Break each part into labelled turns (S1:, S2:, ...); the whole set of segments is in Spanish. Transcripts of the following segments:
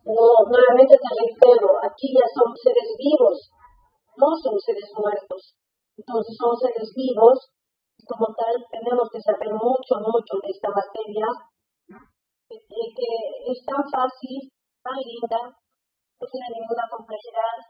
S1: No, nuevamente te reitero, aquí ya son seres vivos, no son seres muertos. Entonces son seres vivos y como tal tenemos que saber mucho, mucho de esta materia, que es tan fácil, tan linda, no tiene ninguna complejidad.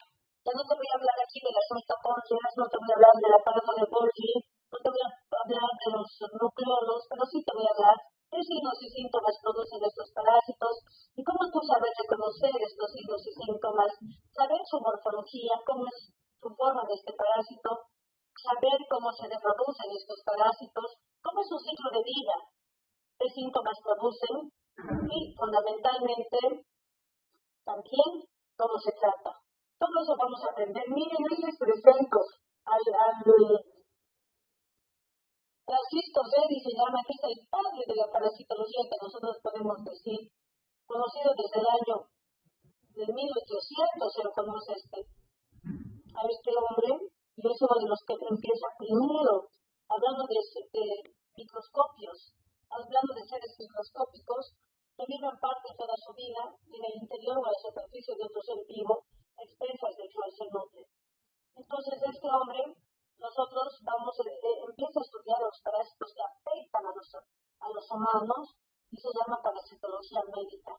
S1: Ya no te voy a hablar aquí de las mitocondrias, no te voy a hablar del aparato de Golgi, no te voy a hablar de los nucleolos, pero sí te voy a hablar qué signos y síntomas producen estos parásitos y cómo tú sabes reconocer estos signos y síntomas, saber su morfología, cómo es su forma de este parásito, saber cómo se reproducen estos parásitos, cómo es su ciclo de vida, qué síntomas producen y fundamentalmente también cómo se trata. Todo eso vamos a aprender. Miren, hoy les presento al Francisco Redi, se llama, que es el padre de la parasitología que nosotros podemos decir, conocido desde el año de 1800, se lo conoce a este hombre, y es uno de los que empieza primero, hablando de microscopios, hablando de seres microscópicos que viven parte de toda su vida en el interior o a la superficie de otro ser vivo, expensas del cual se nutre. Entonces, este hombre, nosotros empieza a estudiar los parásitos que afectan a los humanos y se llama parasitología médica.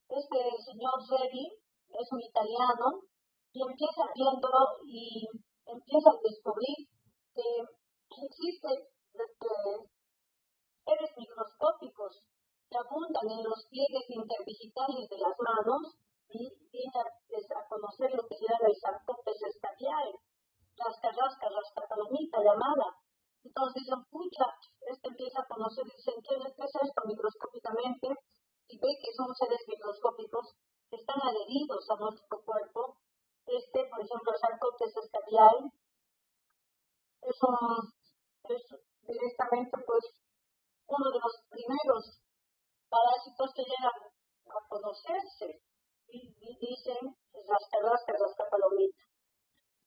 S1: Este señor Redi es un italiano y empieza viéndolo y empieza a descubrir que existen seres microscópicos que abundan en los pliegues interdigitales de las manos y viene a conocer lo que se llama el Sarcoptes staphysae, rasca palomita llamada. Entonces dicen, pucha, empieza a conocer y dicen, ¿qué es esto microscópicamente? Y ve que son seres microscópicos que están adheridos a nuestro cuerpo. Por ejemplo, el Sarcoptes staphysae es directamente pues uno de los primeros parásitos que llegan a conocerse y dicen rasca palomita.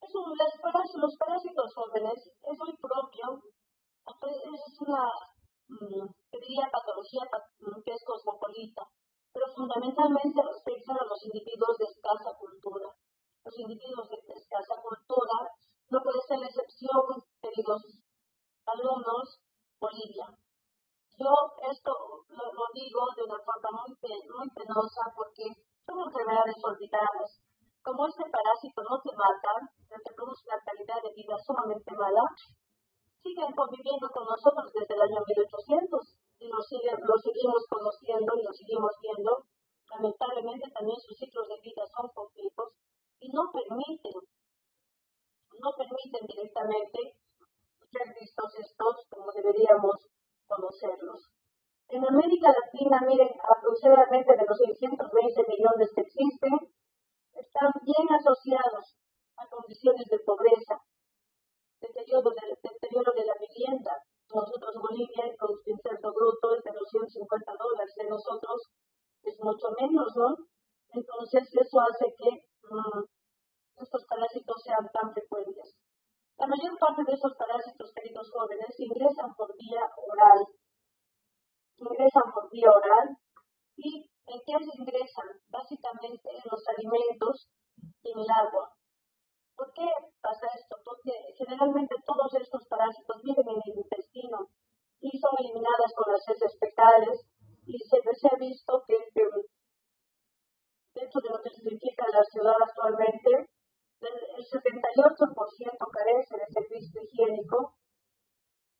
S1: Los parásitos jóvenes es muy propio, es una patología que es cosmopolita, pero fundamentalmente afecta a los individuos de escasa cultura. Los individuos de escasa cultura no puede ser la excepción, queridos alumnos, Bolivia. Yo esto lo digo de una forma muy penosa porque son enfermedades olvidadas. Como este parásito no te mata, te produce una calidad de vida sumamente mala, siguen conviviendo con nosotros desde el año 1800 y lo seguimos conociendo y lo seguimos viendo. Lamentablemente también sus ciclos de vida son complejos y no permiten directamente ser vistos estos como deberíamos conocerlos. En América Latina, miren, aproximadamente de los 620 millones que existen, están bien asociados a condiciones de pobreza, deterioro de la vivienda. Nosotros, Bolivia, el Producto Interno Bruto es de los $150, de nosotros es mucho menos, ¿no? Entonces, eso hace que estos parásitos sean tan frecuentes. La mayor parte de esos parásitos, queridos jóvenes, ingresan por vía oral. ¿Y en qué se ingresan? Básicamente en los alimentos y en el agua. ¿Por qué pasa esto? Porque generalmente todos estos parásitos viven en el intestino y son eliminadas con las heces fecales y se ha visto que dentro de lo que significa la ciudad actualmente, el 78% carece de servicio higiénico.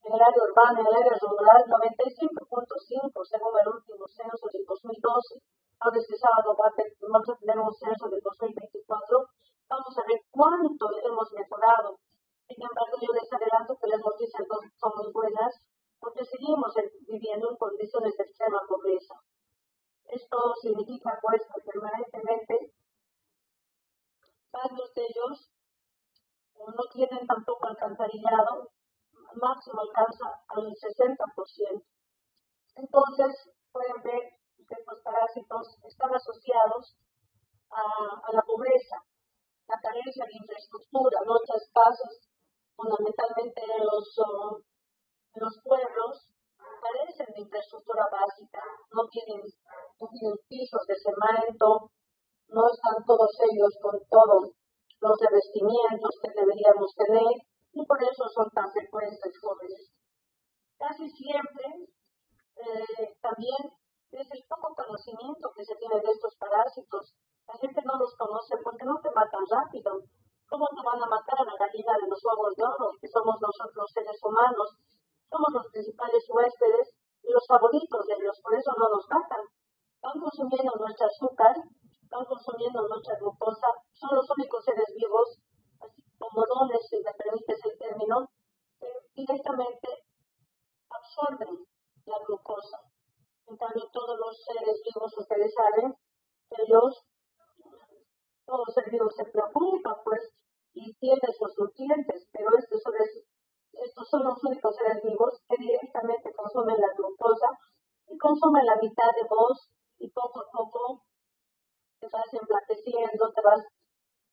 S1: En el área urbana, en el área rural, 95.5 según el último censo del 2012. Ahora este sábado vamos a tener un censo del 2024. Vamos a ver cuánto hemos mejorado. Sin embargo, yo les adelanto que las noticias no son muy buenas porque seguimos viviendo en condiciones de extrema pobreza. Esto significa pues que permanentemente varios de ellos no tienen tampoco alcantarillado, máximo alcanza al 60%. Entonces, pueden ver que estos parásitos están asociados a la pobreza, la carencia de infraestructura. Muchos casos, fundamentalmente en los pueblos, carecen de infraestructura básica, no tienen pisos de cemento, no están todos ellos con todos los revestimientos que deberíamos tener y por eso son tan frecuentes jóvenes. Casi siempre también es el poco conocimiento que se tiene de estos parásitos. La gente no los conoce porque no te matan rápido. ¿Cómo te van a matar a la gallina de los huevos de oro, que somos nosotros los seres humanos? Somos los principales huéspedes y los favoritos de ellos, por eso no nos matan. Van consumiendo nuestro azúcar, van consumiendo nuestra glucosa, son los únicos seres vivos, así como dones, si me permites el término, que directamente absorben la glucosa. En cambio, todos los seres vivos, ustedes saben, ellos, todo ser vivo se preocupa, pues, y tiene sus nutrientes, pero estos son los únicos seres vivos que directamente consumen la glucosa y consumen la mitad de vos y poco a poco te vas emblanqueciendo, te vas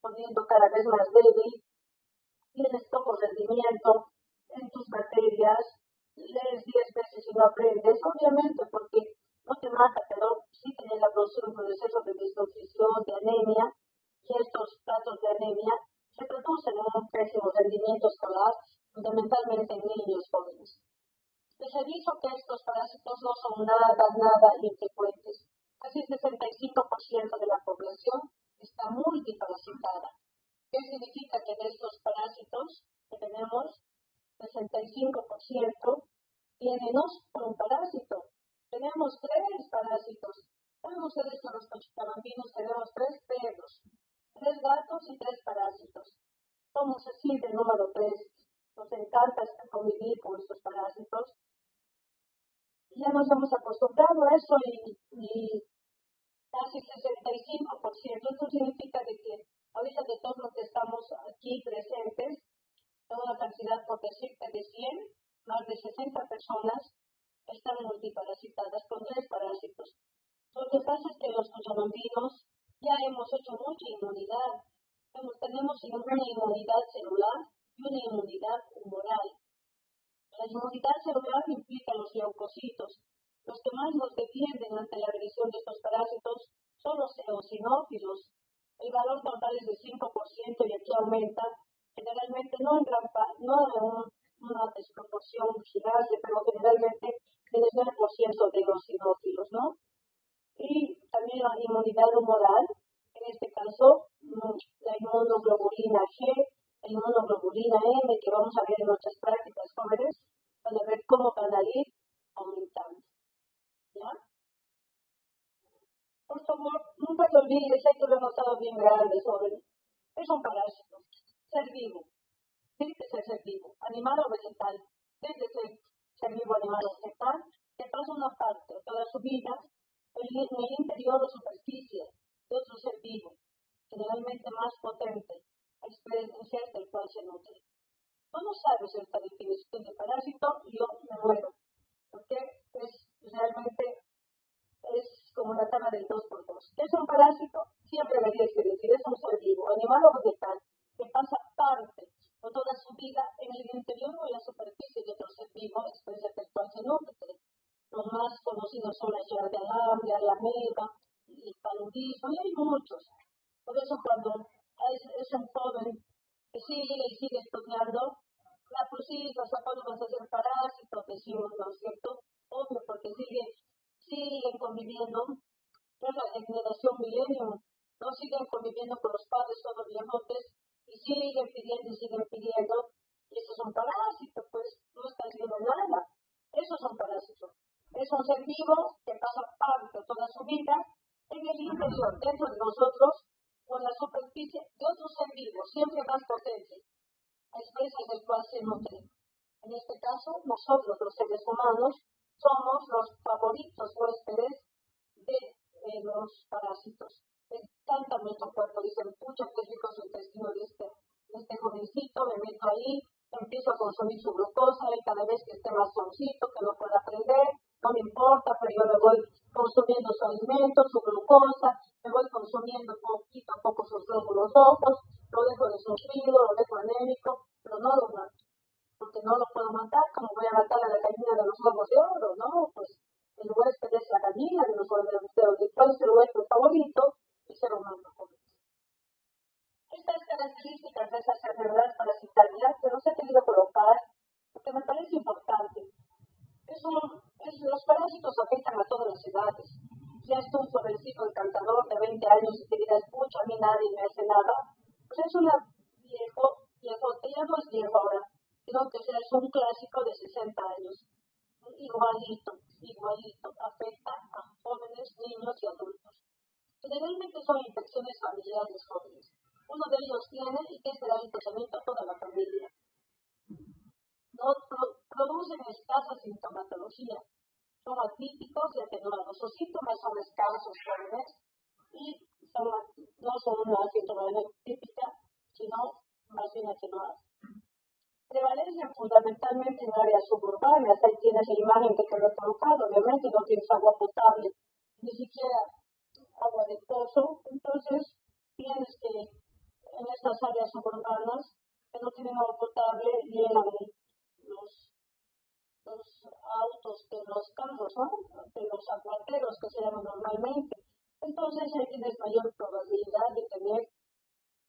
S1: poniendo cada vez más débil, tienes poco rendimiento en tus materias, lees 10 veces y no aprendes, obviamente porque no te mata, pero sí tienes la producción de exceso de desnutrición, de anemia, y estos casos de anemia se producen en un pésimo rendimiento escolar, fundamentalmente en niños jóvenes. Les aviso que estos parásitos no son nada infrecuentes. Casi el 65% de la población está multiparasitada. ¿Qué significa que de estos parásitos que tenemos, 65% tienen un parásito? Tenemos 3 parásitos. Saben ustedes que los cochitabambinos tenemos 3 perros, 3 gatos y 3 parásitos. Somos así de número 3. Nos encanta convivir con estos parásitos. Ya nos hemos acostumbrado a eso y casi 65%. Esto significa de que ahorita de todos los que estamos aquí presentes, toda la cantidad, por decirte, de 100, más de 60 personas están multiparasitadas con 3 parásitos. Lo que pasa es que los cochabambinos ya hemos hecho mucha inmunidad. Tenemos una inmunidad celular y una inmunidad humoral. La inmunidad celular implica los leucocitos. Los que más nos defienden ante la agresión de estos parásitos son los eosinófilos. El valor total es de 5% y aquí aumenta, generalmente no en una desproporción gigante, pero generalmente en el 9% de eosinófilos, ¿no? Y también la inmunidad humoral, en este caso, la inmunoglobulina G, la inmunoglobulina M, que vamos a ver en nuestras prácticas jóvenes, para ver cómo van a ir aumentando. ¿Ya? Por favor, nunca te olvides, esto lo hemos estado bien grande, joven. Es un parásito, ser vivo. Tiene que ser vivo, animal o vegetal. Tiene que ser vivo, animal o vegetal, que pasa una parte de toda su vida en el interior o superficie de otro ser vivo, generalmente más potente, a experiencias del cual se nutre. Tú no sabes esta definición de parásito y yo me muero, porque realmente es como la tabla del 2x2. ¿Qué es un parásito? Siempre deberías decir, es un ser vivo, animal o vegetal, que pasa parte o toda su vida en el interior o en la superficie de otro ser vivo, experiencias del cual se nutre. Los más conocidos son la llave de alambre, la ameba, el paludismo, y hay muchos. Por eso cuando es un joven que sigue estudiando, pues sí, hasta cuando vas a ser parásito, decimos, ¿no es cierto? Obvio, porque siguen conviviendo, es la generación millennium, no siguen conviviendo con los padres todos viejotes, y siguen pidiendo, y eso es un parásito, pues no está haciendo nada. Eso es un parásito. Es un ser vivo que pasa parte de toda su vida en el interior, dentro de nosotros, o en la superficie de otro ser vivo, siempre más potente, a expensas del cual se nutre. En este caso, nosotros, los seres humanos, somos los favoritos huéspedes de los parásitos. Me encanta nuestro cuerpo, dicen, pucha, qué rico su intestino de este jovencito, me meto ahí, empiezo a consumir su glucosa y cada vez que esté más soncito, que no pueda aprender, no me importa, pero yo le voy consumiendo su alimento, su glucosa, me voy consumiendo poquito a poco sus glóbulos rojos, lo dejo desnutrido, lo dejo anémico, pero no lo mato, porque no lo puedo matar, como voy a matar a la gallina de los huevos de oro, ¿no? Pues el huésped es la gallina de los huevos de oro, ¿cuál es el huésped favorito? El ser humano. características de esas enfermedades parasitarias que nos he querido colocar porque me parece importante. Los parásitos afectan a todas las edades. Si es un jovencito encantador de 20 años y te dirás, pucha, a mí nadie me hace nada, pues es una viejo, ya no es viejo ahora, sino que ya es un clásico de 60 años. Igualito, afecta a jóvenes, niños y adultos. Generalmente son infecciones familiares jóvenes. Uno de ellos tiene y que será el tratamiento a toda la familia. No producen escasa sintomatología. Son atípicos y atenuados. Los síntomas son escasos jóvenes y no son una sintomatología típica, sino más bien atenuados. Prevalecen fundamentalmente en áreas suburbanas. Ahí tienes la imagen que te he colocado. Obviamente no tienes agua potable, ni siquiera agua de pozo. Entonces tienes que en estas áreas suburbanas que no tienen agua potable llenan los autos de los carros, ¿no? De los aguateros que se llaman normalmente. Entonces ahí tienes mayor probabilidad de tener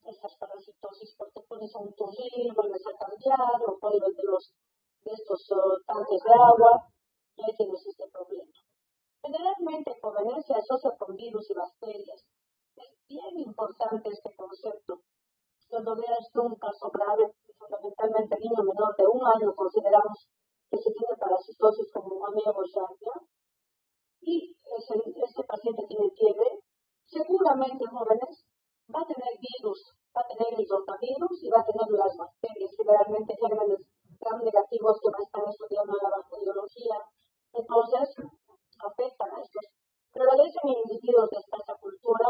S1: estas parasitosis porque pones a un turril, vuelves a cambiar, o pones de estos tanques de agua, y ahí tienes este problema. Generalmente jóvenes se asocia con virus y bacterias. Es bien importante este concepto. Cuando veas un caso grave, fundamentalmente niño menor de 1 año, consideramos que se tiene parasitosis como amoeba Borchardia, y este paciente tiene fiebre, seguramente jóvenes va a tener virus, va a tener el rotavirus y va a tener las bacterias, generalmente gérmenes gram negativos que están estudiando la bacteriología. Entonces, afectan a estos. Prevalecen en individuos de escasa cultura,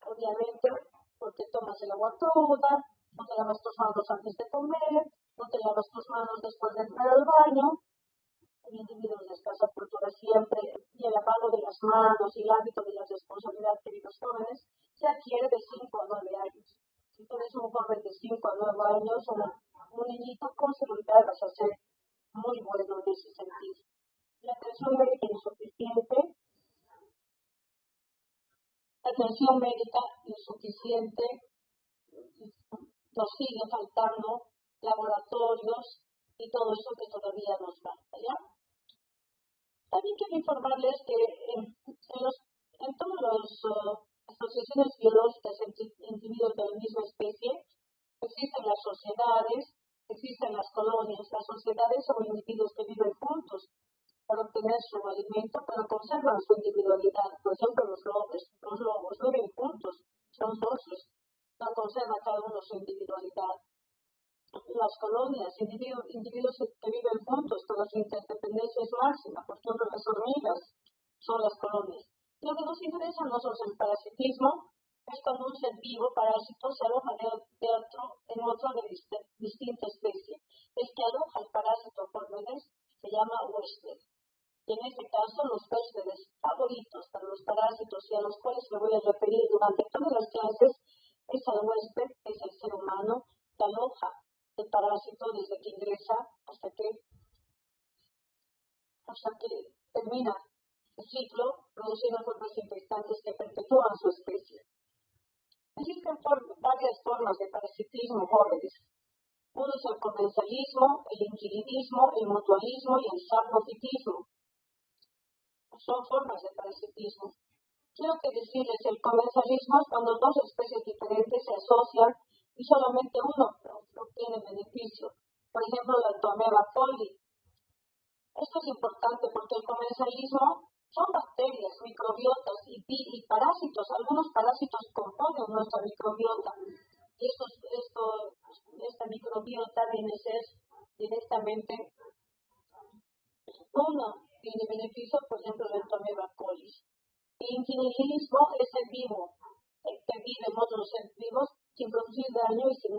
S1: obviamente, porque tomas el agua cruda, no te lavas tus manos antes de comer, no te lavas tus manos después de entrar al baño. En individuos de escasa cultura siempre, y el lavado de las manos y el hábito de la responsabilidad de los jóvenes se adquiere de 5 a 9 años. Si tú eres un joven de 5 a 9 años, un niñito, con seguridad vas a ser muy bueno en ese sentido. La atención médica insuficiente, nos sigue faltando laboratorios y todo eso que todavía nos falta, ¿ya? También quiero informarles que en todas las asociaciones biológicas entre individuos de la misma especie existen las sociedades, existen las colonias. Las sociedades son individuos que viven juntos para obtener su alimento, pero conservan su individualidad. Por ejemplo, los lobos viven juntos, son socios, no conservan cada uno su individualidad. Las colonias, individuos que viven juntos, pero su interdependencia es máxima. Por ejemplo, las hormigas son las colonias. Lo que nos interesa a nosotros el parasitismo es cuando un ser vivo parásito se aloja en otro de distinta especie. El que aloja el parásito por vez se llama huésped. Y en este caso, los huéspedes favoritos para los parásitos y a los cuales me voy a referir durante todas las clases es el huésped, que es el ser humano, que aloja el parásito desde que ingresa hasta que termina el ciclo, produciendo formas infectantes que perpetúan su especie. Existen varias formas de parasitismo jóvenes. Uno es el comensalismo, el inquilinismo, el mutualismo y el saprofitismo. Son formas de parasitismo. Quiero que decirles que el comensalismo es cuando dos especies diferentes se asocian y solamente uno obtiene beneficio. Por ejemplo, la Ectoameba coli. Esto es importante porque el comensalismo son bacterias, microbiotas y parásitos. Algunos parásitos componen nuestra microbiota. Y esta microbiota viene a ser directamente uno tiene beneficio, por ejemplo, la Ectoameba coli. El inquilinismo es el vivo, que vive en otros seres vivos sin producir daño y sin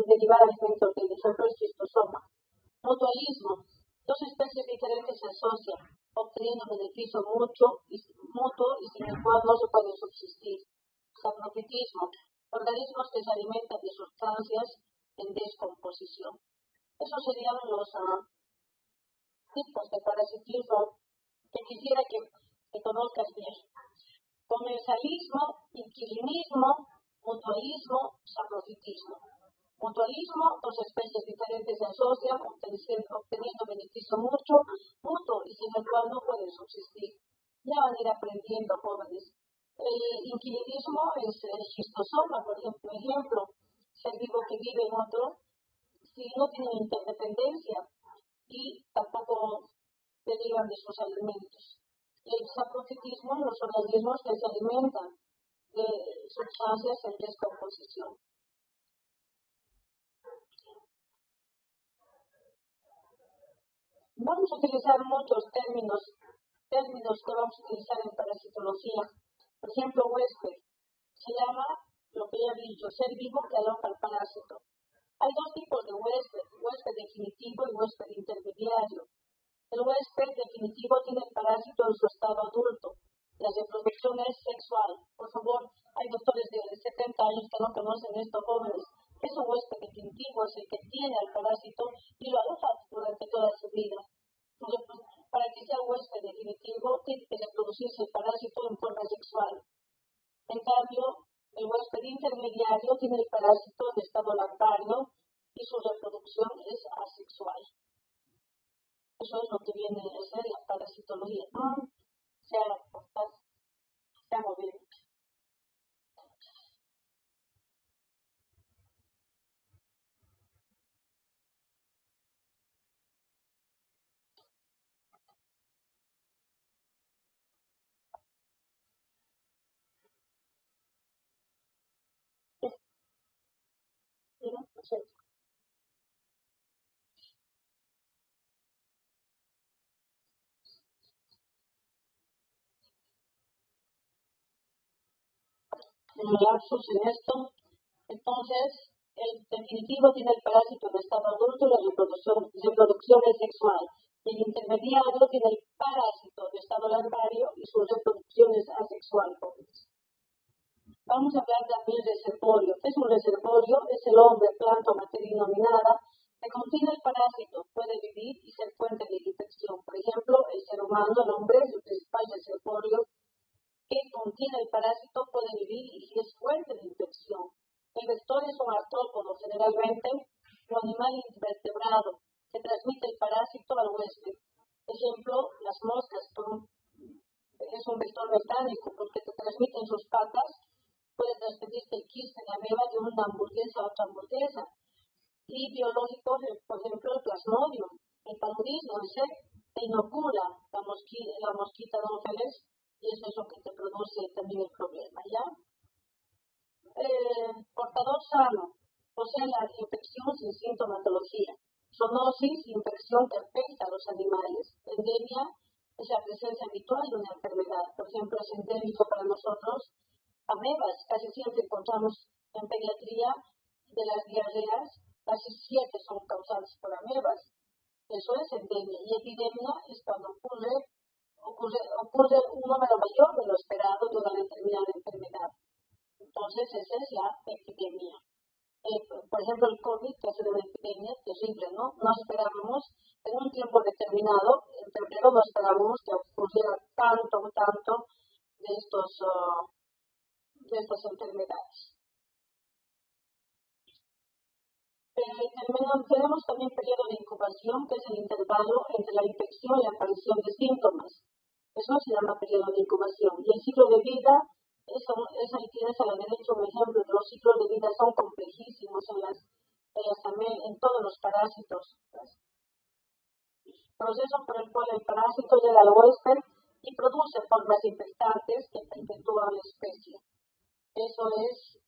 S1: derivar alimentos del ejemplo el schistosoma. Mutualismo. Dos especies diferentes se asocian, obteniendo beneficio mutuo y sin el cual no se puede subsistir. Saprofitismo. Organismos que se alimentan de sustancias en descomposición. Esos serían los tipos de parasitismo que quisiera que conozcas bien. Comensalismo, inquilinismo, Mutualismo, saprofitismo. Mutualismo, dos especies diferentes se asocian, obteniendo beneficio mutuo y sin el cual no pueden subsistir. Ya van a ir aprendiendo, jóvenes. El inquilidismo es schistosoma, por ejemplo, ser vivo que vive en otro, si no tienen interdependencia y tampoco derivan de sus alimentos. El saprofitismo, los organismos que se alimentan de sustancias en descomposición. Vamos a utilizar muchos términos que vamos a utilizar en parasitología. Por ejemplo, huésped. Se llama, lo que ya he dicho, ser vivo que aloja al parásito. Hay dos tipos de huésped definitivo y huésped intermediario. El huésped definitivo tiene el parásito en su estado adulto. La reproducción es sexual. Por favor, hay doctores de 70 años que no conocen esto, jóvenes. Es un huésped definitivo, es el que tiene al parásito y lo aloja durante toda su vida. Para que sea huésped definitivo, tiene que reproducirse el parásito en forma sexual. En cambio, el huésped intermediario tiene el parásito en estado larvario y su reproducción es asexual. Eso es lo que viene a ser la parasitología. Se ha movido. Lapsus en esto. Entonces, el definitivo tiene el parásito en estado adulto y la reproducción es sexual. El intermediario tiene el parásito en estado larvario y su reproducción es asexual. Vamos a hablar también del reservorio. ¿Qué es un reservorio? Es el hombre, planta o materia inominada que contiene el parásito, puede vivir y ser fuente de infección. Por ejemplo, el ser humano, el hombre, es el principal reservorio que contiene el parásito, puede vivir y es fuente de infección. El vector es un artrópodo, generalmente un animal invertebrado que transmite el parásito al huésped. Ejemplo, las moscas es un vector mecánico porque te transmiten sus patas, puede transmitirse el quiste de ameba de una hamburguesa a otra hamburguesa. Y biológicos, por ejemplo, el plasmodium, el paludismo, te inocula la mosquita Anopheles y eso es lo que te produce también el problema, ¿ya? Portador sano, posee la infección sin sintomatología. Zoonosis, infección que afecta a los animales. Endemia es la presencia habitual de una enfermedad. Por ejemplo, es endémico para nosotros amebas. Casi siempre encontramos en pediatría de las diarreas, casi 7 son causadas por amebas. Eso es endemia. Y epidemia es cuando ocurre un número mayor de lo esperado de una determinada enfermedad. Entonces, esa es la epidemia. Por ejemplo, el COVID, que ha sido una epidemia terrible, ¿no? No esperábamos, en un tiempo determinado, en febrero no esperábamos que ocurriera tanto de estas enfermedades. Tenemos también periodo de incubación, que es el intervalo entre la infección y la aparición de síntomas. Eso se llama periodo de incubación. Y el ciclo de vida, ahí tienes a la derecha un ejemplo. Los ciclos de vida son complejísimos en todos los parásitos. Proceso por el cual el parásito llega al huésped y produce formas infectantes que perpetúan la especie. Eso es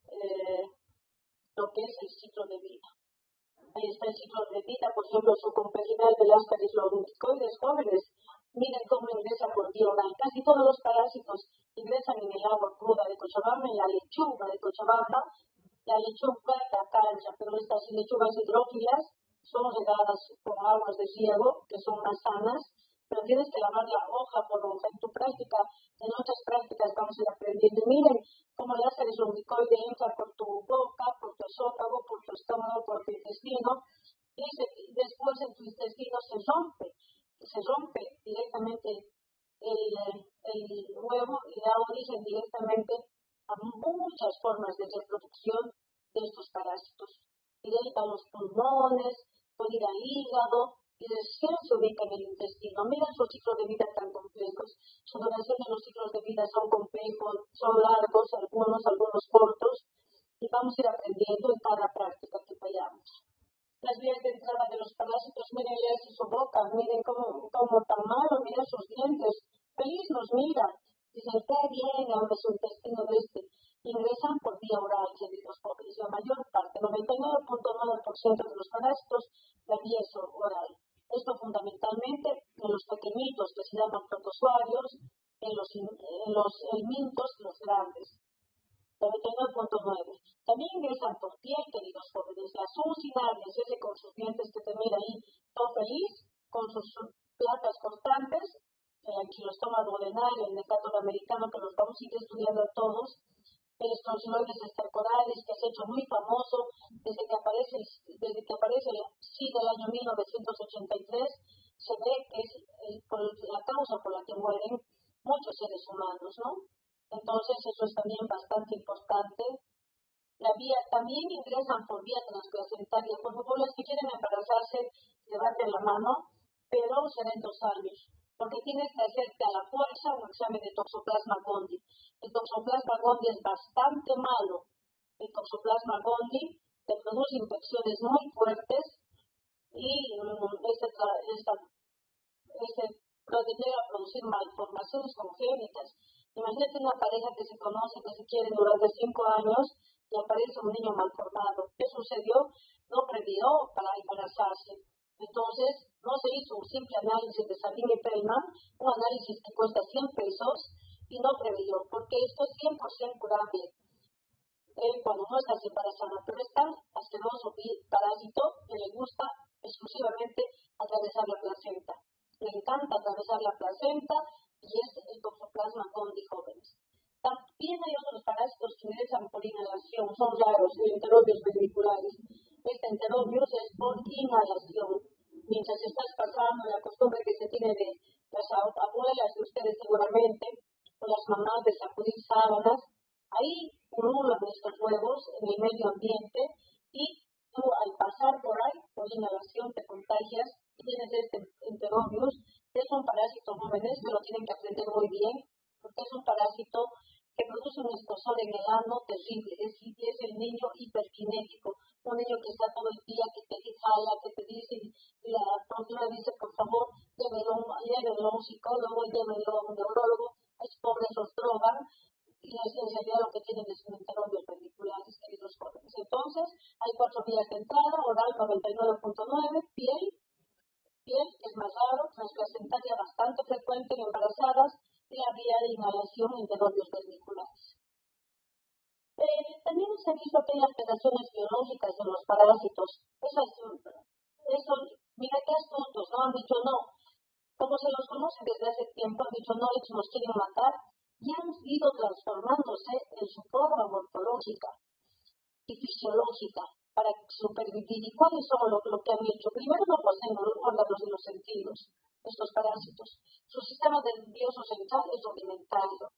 S1: lo que es el ciclo de vida. Ahí está el ciclo de vida, por ejemplo, su complejidad de las parislomicoides jóvenes. Miren cómo ingresa por vía oral. Casi todos los parásitos ingresan en el agua cruda de Cochabamba, en la lechuga de Cochabamba. La lechuga la cancha, pero estas lechugas hidrófilas son regadas con aguas de riego, que son más sanas, pero tienes que lavar la hoja por hoja. En tu práctica, en otras prácticas vamos a ir aprendiendo. Miren cómo el ácido lumbricoide entra por tu boca, por tu esófago, por tu estómago, por tu intestino, y después en tu intestino se rompe directamente el huevo y da origen directamente a muy muchas formas de reproducción de estos parásitos. Directa a los pulmones, puede ir al hígado y recién se ubica en el intestino. Mira sus ciclos de vida tan complejos. Su duración de los ciclos de vida son complejos, son largos, algunos cortos, y vamos a ir aprendiendo en cada práctica que vayamos. Las vías de entrada de los parásitos, miren ya su boca, miren cómo tan malo, miren sus dientes. Feliz nos mira. Dicen, qué bien, abre su intestino de este. Ingresan por vía oral, queridos jóvenes. La mayor parte, 99.9% de los parásitos, la vía es oral. Esto fundamentalmente en los pequeñitos que se llaman protozoarios, en los helmintos, los grandes. 99.9. También ingresan por piel, queridos jóvenes. Las sucinarias, ese con sus dientes que te mira ahí, todo feliz, con sus placas cortantes, el anquilostoma duodenario, el necátor americano, que los vamos a ir estudiando todos, el estrongiloides estercoralis, que se ha hecho muy famoso desde que aparece el sí del año 1983, se ve que es la causa por la que mueren muchos seres humanos, ¿no? Entonces eso es también bastante importante. También ingresan por vía transplacentaria. Por favor, los que quieren embarazarse, levanten la mano, pero será en 2 años, porque tienes que hacerte a la fuerza un examen de Toxoplasma gondii. El Toxoplasma gondii es bastante malo. El Toxoplasma gondii te produce infecciones muy fuertes y puede llegar a producir malformaciones congénitas. Imagínate una pareja que se conoce, que se quiere durante 5 años y aparece un niño malformado. ¿Qué sucedió? No previó para embarazarse. Entonces, no se hizo un simple análisis de Sabin y Pellman, un análisis que cuesta 100 pesos, y no previó, porque esto es 100% curable. Cuando no estás embarazada, pero es tan asqueroso parásito que le gusta exclusivamente atravesar la placenta. Le encanta atravesar la placenta y es el Toxoplasma gondii, jóvenes. También hay otros parásitos que ingresan por inhalación, son raros, el Enterobius vermicularis. Este Enterobius es por inhalación. Mientras estás pasando, la costumbre que se tiene de las abuelas de ustedes seguramente, o las mamás de sacudir sábanas, ahí pululan estos huevos en el medio ambiente y tú al pasar por ahí, por inhalación, te contagias y tienes este Enterobius, que es un parásito jóvenes que lo tienen que aprender muy bien, porque es un parásito que produce un escozor en el ano terrible, es el niño hiperkinético, un niño que está todo el día, que te jala, que te dice, y la profesora dice, por favor, llévelo a un psicólogo, llévelo a un neurólogo, a esos pobres los drogan, y en realidad lo que tienen es un Enterobius vermicularis, queridos jóvenes. Entonces, hay 4 vías de entrada: oral 99.9, piel, que es más raro, transplacentaria bastante frecuente en embarazadas, y la vía de inhalación en Enterobius vermicularis. También se han visto que hay alteraciones biológicas de los parásitos. Mira qué astutos, ¿no? Han dicho no. Como se los conoce desde hace tiempo, han dicho no, ellos nos quieren matar, y han ido transformándose en su forma morfológica y fisiológica para supervivir. ¿Y cuáles son lo que han hecho? Primero, no poseen órganos de los sentidos, estos parásitos. Su sistema nervioso central es rudimentario.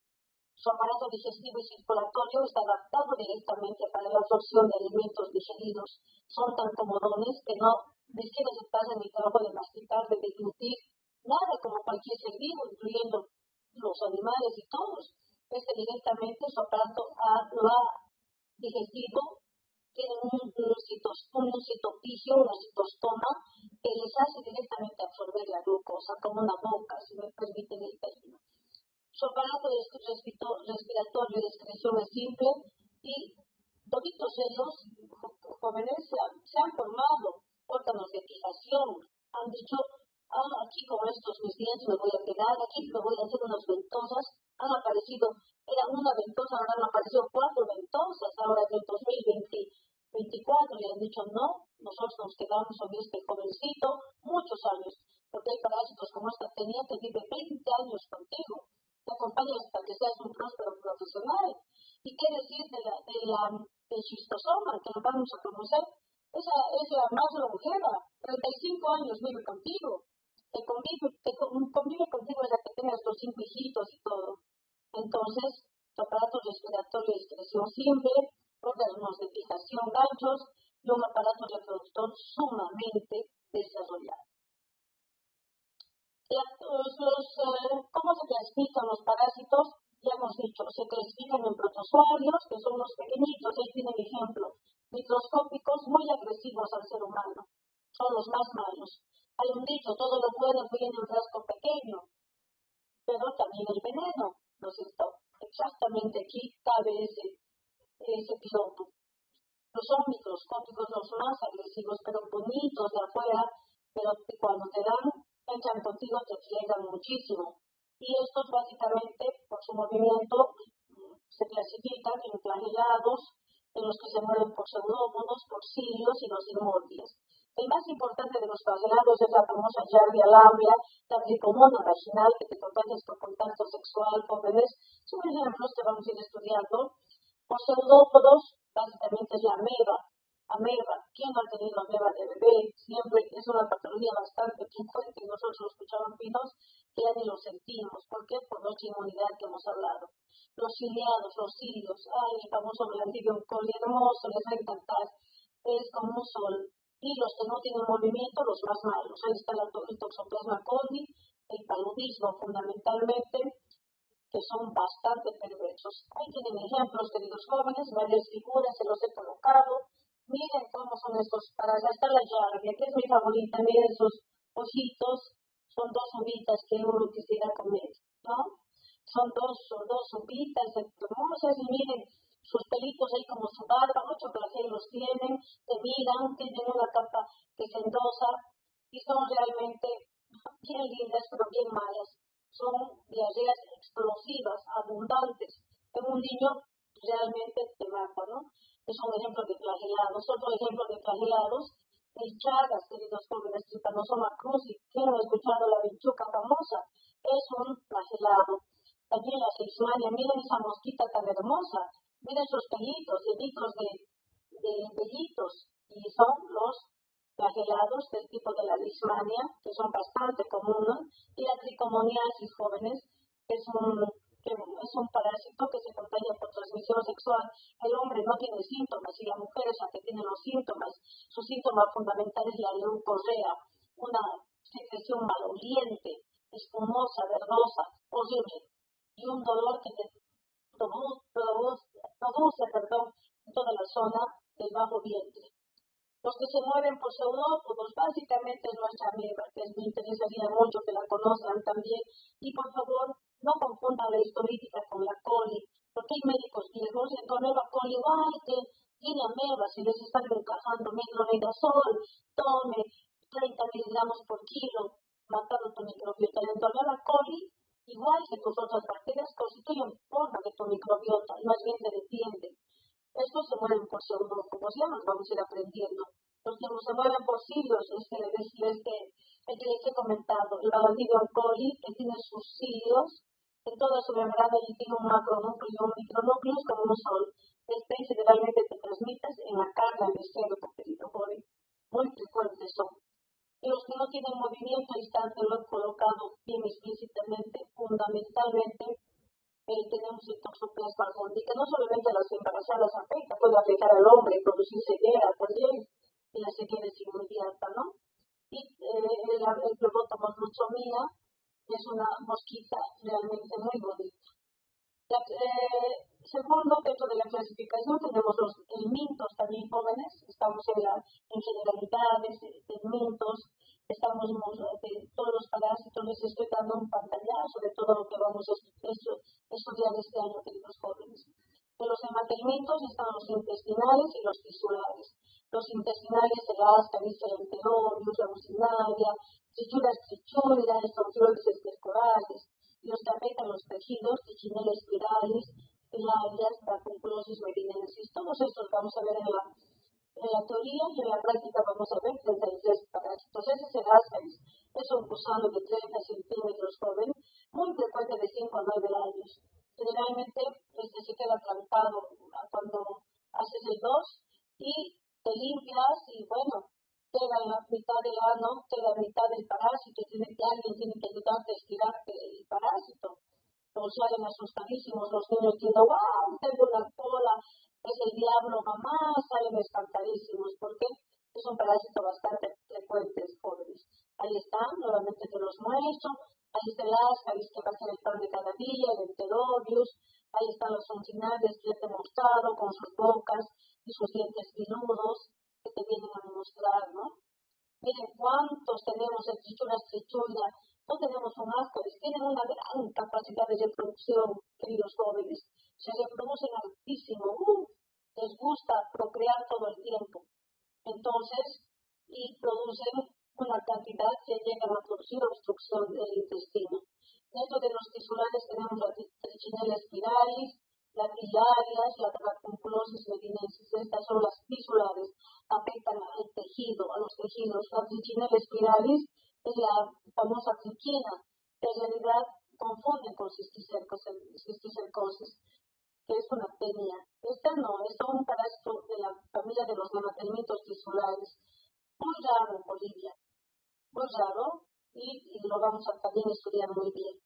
S1: Su aparato digestivo y circulatorio está adaptado directamente para la absorción de alimentos digeridos. Son tan comodones que ni siquiera se pasan el trabajo de masticar, de deglutir, nada como cualquier ser vivo, incluyendo los animales y todos. Directamente su aparato digestivo tiene un citopicio, una citostoma, que les hace directamente absorber la glucosa, como una boca, si me permiten el término. Su aparato respiratorio de excreción es simple y toditos ellos, jóvenes, se han formado órganos de fijación. Han dicho, aquí con estos mis dientes me voy a quedar, aquí me voy a hacer unas ventosas. Han aparecido, era una ventosa, ahora han aparecido 4 ventosas, ahora en el 2024 le han dicho no, nosotros nos quedamos con este jovencito muchos años, porque hay parásitos como esta tenía que vive 20 años contigo. Te acompaña hasta que seas un próspero profesional. ¿Y qué decir del schistosoma, que lo vamos a conocer? Esa es la más longeva, 35 años vive contigo. Convive contigo desde que tengas tus 5 hijitos y todo. Entonces, tu aparato respiratorio y excreción simple, órganos de fijación, ganchos y un aparato reproductor sumamente desarrollado. ¿Cómo se clasifican los parásitos? Ya hemos dicho, se clasifican en protozoarios, que son los pequeñitos, ahí tienen ejemplo, microscópicos, muy agresivos al ser humano, son los más malos. Hay un dicho, todo lo bueno viene en un frasco pequeño, pero también el veneno, ¿no es cierto? Exactamente aquí cabe ese piloto. No son microscópicos los más agresivos, pero bonitos de afuera, pero que cuando te entran contigo te friegan muchísimo. Y estos básicamente, por su movimiento, se clasifican en flagelados, en los que se mueven por pseudópodos, por cilios y los inmordias. El más importante de los flagelados es la famosa Giardia lamblia, la tricomona vaginal, que te contagias por contacto sexual, jóvenes. Son ejemplos que vamos a ir estudiando. Por pseudópodos, básicamente es la ameba. Ameba, ¿quién no ha tenido ameba de bebé? Siempre es una patología bastante frecuente y nosotros los cucharampinos que ya ni lo sentimos. ¿Por qué? Por nuestra inmunidad que hemos hablado. Los ciliados, los cilios, el famoso Blandidium coli hermoso, les va a encantar. Es como un sol. Y los que no tienen movimiento, los más malos. Ahí está el Toxoplasma coli, el paludismo fundamentalmente, que son bastante perversos. Ahí tienen ejemplos, queridos jóvenes, varias figuras, se los he colocado. Miren cómo son estos, para gastar la llave, que es mi favorita, miren sus ojitos, son dos uvitas que uno quisiera comer, ¿no? Son dos uvitas hermosas y miren sus pelitos ahí como su barba, muchos flagelos tienen, te miran, tienen una capa que se endosa y son realmente bien lindas pero bien malas. Son diarreas explosivas, abundantes. En un niño realmente te mata, ¿no? Es un ejemplo de flagelados. Otro ejemplo de flagelados es Chagas, queridos jóvenes, Trypanosoma cruzi. ¿Quién ha escuchado la vinchuca famosa? Es un flagelado. También la Leishmania, miren esa mosquita tan hermosa. Miren sus pelitos, llenitos de vellitos. Y son los flagelados del tipo de la Leishmania, que son bastante comunes, y la tricomoniasis, jóvenes, que es un parásito que se contagia por transmisión sexual. El hombre no tiene síntomas y la mujer es la que tiene los síntomas. Su síntoma fundamental es la leucorrea, una secreción maloliente, espumosa, verdosa, horrible, y un dolor que te produce en toda la zona del bajo vientre. Los que se mueven por pseudópodos, básicamente es nuestra ameba, que me interesaría mucho que la conozcan también. Y por favor, no confundan la histolítica con la coli, porque hay médicos viejos y con ameba coli, igual que tiene ameba, si les están encajando metronidazol, tome 30 miligramos por kilo, matando tu microbiota. En torno a la coli, igual que tus otras bacterias, constituyen forma de tu microbiota y más bien te defienden. Estos se mueven por pseudópodos, ya nos vamos a ir aprendiendo. Los que se mueven por cilios, el que les he comentado, el Bacillus coli, que tiene sus cilios, en toda su membrana y tiene un macronúcleo y un micronúcleo como un sol. Generalmente te transmites en la carne del cerdo, querido joven. Muy frecuentes son. Y los que no tienen movimiento, te lo he colocado bien explícitamente, fundamentalmente tenemos el toxoplasma gondii, que no solamente a las embarazadas afecta, puede afectar al hombre y producir ceguera también, y la ceguera es inmediata, ¿no? Y el Phlebotomos lutzomia es una mosquita realmente muy bonita. Segundo, dentro de la clasificación tenemos los helmintos también jóvenes, estamos en generalidades, helmintos, estamos de todos los parásitos, les estoy dando un pantallazo de todo lo que vamos a estudiar este año, queridos jóvenes. De los hematelmintos están los intestinales y los tisulares. Los intestinales, el ascaris, el enterorius, la mucinaria, trichuras, tonsilloides estercorales, y los que afectan los tejidos, trichinella spiralis, filarias, dracunculosis medinensis. Todos estos vamos a ver en la teoría y en la práctica vamos a ver 33 parásitos. Ese es el ascaris, es un gusano de 30 centímetros joven, muy frecuente de 5 a 9 años. Generalmente se queda trancado cuando haces el 2 y te limpias y bueno, queda en la mitad del ano, queda en la mitad del parásito y alguien tiene que ayudarte a estirarte el parásito. o salen asustadísimos los niños diciendo, wow, tengo una cola, es el diablo, mamá, salen espantadísimos, porque es un parásito bastante frecuente en jóvenes. Ahí están, nuevamente te los muestro, ahí está el asca, ahí está el pan de cada día, el enterobius, ahí están los fontinales que ya te he mostrado, con sus bocas y sus dientes filudos, que te vienen a demostrar, ¿no? Miren cuántos tenemos en trichuras, no tenemos un asco, tienen una gran capacidad de reproducción, queridos jóvenes, se reproducen altísimo, les gusta procrear todo el tiempo, entonces, y producen una cantidad que llega a producir obstrucción del intestino. Dentro de los tisulares tenemos la trichinella spiralis, la biliarias, la trabacunculosis medinensis. Estas son las tisulares, afectan al tejido, a los tejidos. La trichinella spiralis es la famosa triquina, que en realidad confunden con cisticercosis, que es una tenia. Esta no, es un parásito de la familia de los nematodmitos tisulares, muy raro en Bolivia, muy raro, y lo vamos a también estudiar muy bien.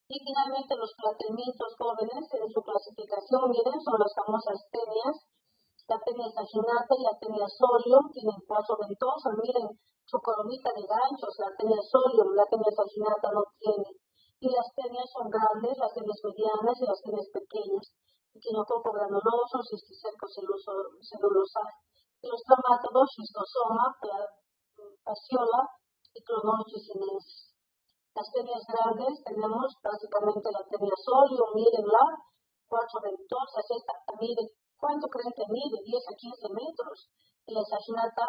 S1: Y finalmente los plateamientos jóvenes en su clasificación, miren, son las famosas tenias, la tenia saginata y la tenia solium, tienen cuatro ventosas, miren su coronita de ganchos, la tenia solium, la tenia saginata no tiene. Y las tenias son grandes, las tenias medianas y las tenias pequeñas. Quinococo granuloso, cisticerco celulosa. Y los traumátodos, schistosoma, fasciola y clonosis sinensis. Las tenias grandes tenemos básicamente la tenia solium, mírenla, 4 ventosas, esta mide, ¿cuánto creen que mide? 10 a 15 metros. Y la saginata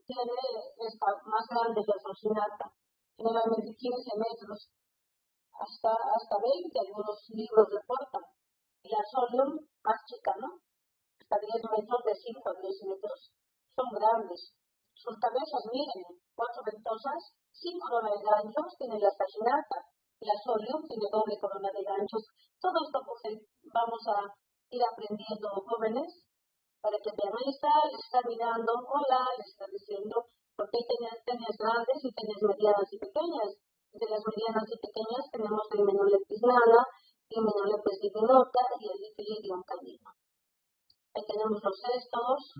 S1: tiene esta más grande, la saginata, generalmente 15 metros, hasta 20, algunos libros reportan. Y la solium más chica, ¿no? Hasta 10 metros, de 5 a 10 metros. Son grandes. Sus cabezas, miren, 4 ventosas, 5 corona de ganchos, tiene la saginata, y la solium tiene doble corona de ganchos. Todo esto pues, vamos a ir aprendiendo, jóvenes, para que vean, ahí está mirando, hola, le está diciendo, porque hay tenias grandes y tenias medianas y pequeñas. Entre las medianas y pequeñas tenemos el Menolepis nana, el Menolepis divinota y el Ipilidium canino. Ahí tenemos los cestos,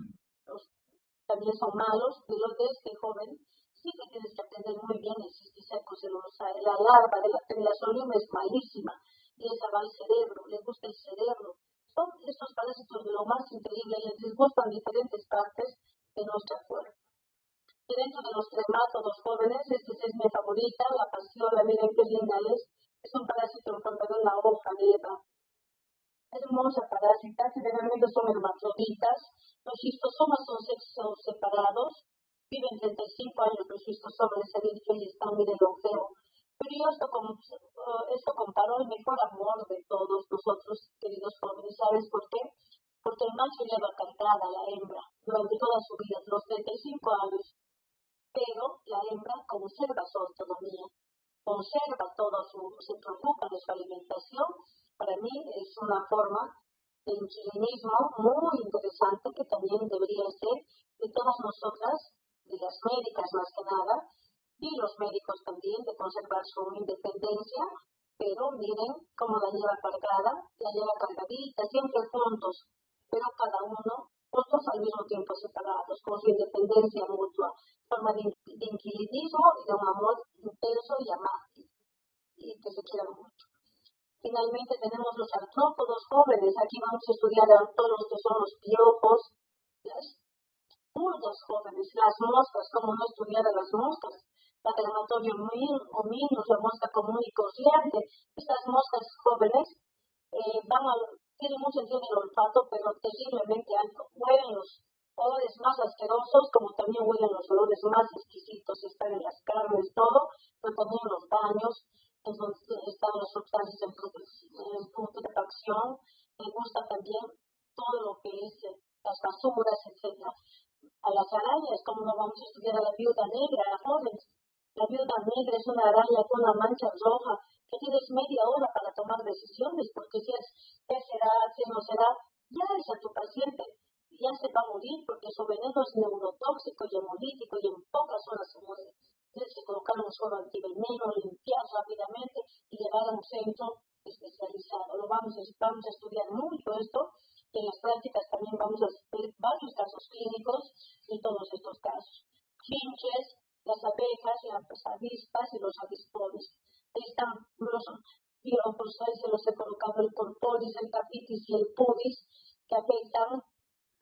S1: también son malos, pero desde joven sí que tienes que aprender muy bien el cisticerco celulosa. La larva de la tenia solium es malísima y esa va al cerebro, le gusta el cerebro. Son estos parásitos de lo más increíble, les gustan diferentes partes de nuestro cuerpo. Y dentro de los tremátodos jóvenes, esta es mi favorita, la fasciola, miren qué linda es un parásito en forma de una hoja de Eva. Hermosa parásita, generalmente son hermafroditas. Los schistosomas son sexos separados, viven 35 años los schistosomas, se dice y están muy de longeo. Pero yo esto comparo el mejor amor de todos nosotros, queridos jóvenes. ¿Sabes por qué? Porque el macho lleva cargada a la hembra durante toda su vida, los 35 años. Pero la hembra conserva su autonomía, conserva se preocupa de su alimentación. Para mí es una forma de inquilinismo muy interesante que también debería ser de todas nosotras, de las médicas más que nada, y los médicos también, de conservar su independencia, pero miren cómo la lleva cargada, la lleva cargadita, siempre juntos, pero cada uno, juntos al mismo tiempo separados, con su independencia mutua, forma de inquilinismo y de un amor intenso y amable, y que se quieran mucho. Finalmente tenemos los artrópodos jóvenes. Aquí vamos a estudiar a todos los que son los piojos, las pulgas jóvenes, las moscas, como no estudiar a las moscas, la Dermatodium hominus, la mosca común y corriente. Estas moscas jóvenes tienen un sentido del olfato, pero terriblemente alto. Huelen los olores más asquerosos, como también huelen los olores más exquisitos. Están en las carnes, todo, pero también en los baños. Entonces están las sustancias en putrefacción. Me gusta también todo lo que es las basuras, etc. A las arañas, como no vamos a estudiar a la viuda negra, a jóvenes. La viuda negra es una araña con una mancha roja que tienes media hora para tomar decisiones, porque si es qué será, qué no será, ya es a tu paciente, ya se va a morir porque su veneno es neurotóxico y hemolítico y en pocas horas se muere. Se colocar un suelo antiveneno, limpiar rápidamente y llevar a un centro especializado. Vamos a estudiar mucho esto, y en las prácticas también vamos a ver varios casos clínicos de todos estos casos. Chinches, las abejas, las avispas y los avispones. Ahí están los piojos, se los he colocado el corporis, el capitis y el pudis, que afectan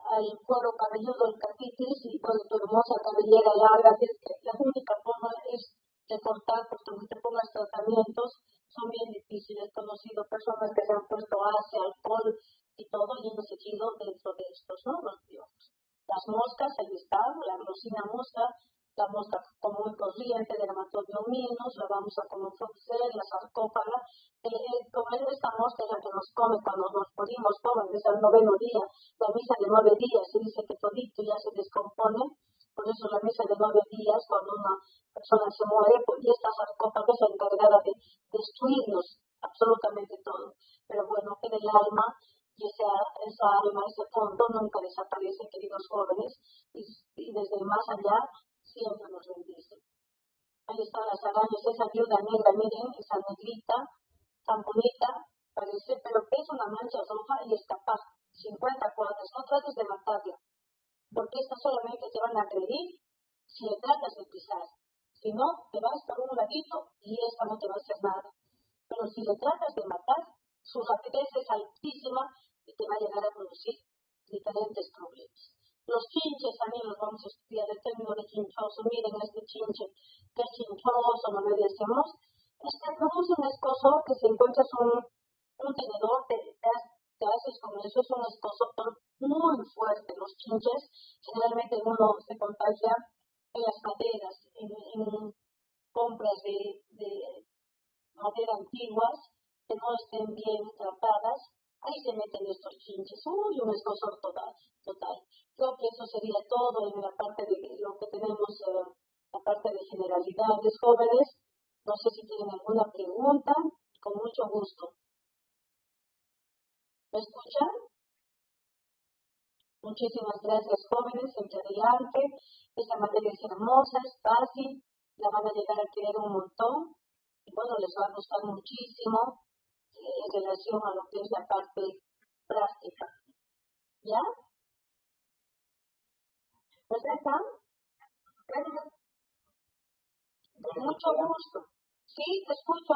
S1: al cuero cabelludo, el capitis, y bueno, tu hermosa cabellera larga, que la única forma es de cortar, porque aunque te pongas tratamientos, son bien difíciles. He conocido personas que se han puesto ácido, alcohol y todo, y han seguido dentro de estos, ¿no? Los piojos. Las moscas, ahí están, la grosina mosca, la mosca común y corriente, dermatodiominos, la vamos a conocer, la sarcófaga. Comer esta mosca es la que nos come cuando nos morimos jóvenes al 9º día. La misa de 9 días, se dice que todito ya se descompone, por eso la misa de 9 días, cuando una persona se muere, pues, y esta sarcófaga es la encargada de destruirnos absolutamente todo. Pero bueno, que el alma, y esa alma, ese fondo nunca desaparece, queridos jóvenes, y desde más allá siempre nos bendice. Ahí están las arañas, esa viuda negra, miren, esa negrita, tan bonita, parece, pero que es una mancha roja y es capaz, 50 cuadras, no trates de matarla, porque esta solamente te van a agredir si le tratas de pisar. Si no, te vas por un ladito y esta no te va a hacer nada. Pero si le tratas de matar, su rapidez es altísima y te va a llegar a producir diferentes problemas. Los chinches también los vamos a estudiar, el término de chinchoso. Miren este chinche, que es chinchoso, no le decimos. Produce un escozor que si encuentras un tenedor, te haces con eso, es un escozor muy fuerte. Los chinches generalmente uno se contagia en las maderas, en compras de madera antiguas que no estén bien tratadas, ahí se meten estos chinches. Uy, un escozor total. Creo que eso sería todo en la parte de lo que tenemos, la parte de generalidades. Jóvenes, no sé si tienen alguna pregunta, con mucho gusto. ¿Me escuchan? Muchísimas gracias, jóvenes, siempre adelante. Esta materia es hermosa, es fácil, la van a llegar a querer un montón y bueno, les va a gustar muchísimo en relación a lo que es la parte práctica. ¿Ya? ¿Pues ya están? Gracias. Con mucho gusto. Sí, te escucho.